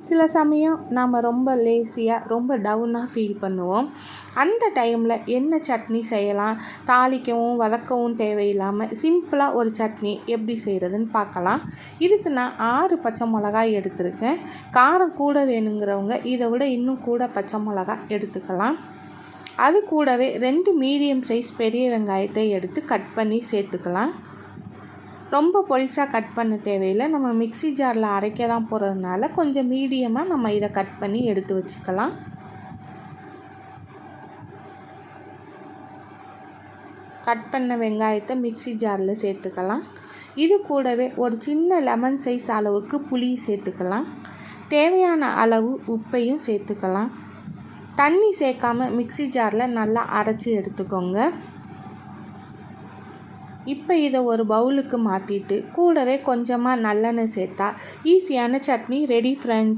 சில சமயம் நாம் ரொம்ப லேசியாக ரொம்ப டவுனாக ஃபீல் பண்ணுவோம். அந்த டைமில் என்ன சட்னி செய்யலாம், தாளிக்கவும் வதக்கவும் தேவையில்லாமல் சிம்பிளாக ஒரு சட்னி எப்படி செய்கிறதுன்னு பார்க்கலாம். இதுக்கு நான் 6 பச்சை மிளகாய் எடுத்திருக்கேன். காரம் கூட வேணுங்கிறவங்க இதை விட இன்னும் கூட பச்சை மிளகாய் எடுத்துக்கலாம். அது கூடவே 2 மீடியம் சைஸ் பெரிய வெங்காயத்தை எடுத்து கட் பண்ணி சேர்த்துக்கலாம். ரொம்ப பொடிசாக கட் பண்ண தேவையில்லை. நம்ம மிக்ஸி ஜாரில் அரைக்க தான் போகிறதுனால கொஞ்சம் மீடியமாக நம்ம இதை கட் பண்ணி எடுத்து வச்சுக்கலாம். கட் பண்ண வெங்காயத்தை மிக்ஸி ஜாரில் சேர்த்துக்கலாம். இது கூடவே ஒரு சின்ன லெமன் சைஸ் அளவுக்கு புளி சேர்த்துக்கலாம். தேவையான அளவு உப்பையும் சேர்த்துக்கலாம். தண்ணி சேர்க்காம மிக்ஸி ஜாரில் நல்லா அரைச்சி எடுத்துக்கோங்க. இப்போ இதை ஒரு பவுலுக்கு மாற்றிட்டு கூடவே கொஞ்சமாக நல்லெண்ணெய் சேர்த்தா ஈஸியான சட்னி ரெடி ஃப்ரெண்ட்ஸ்.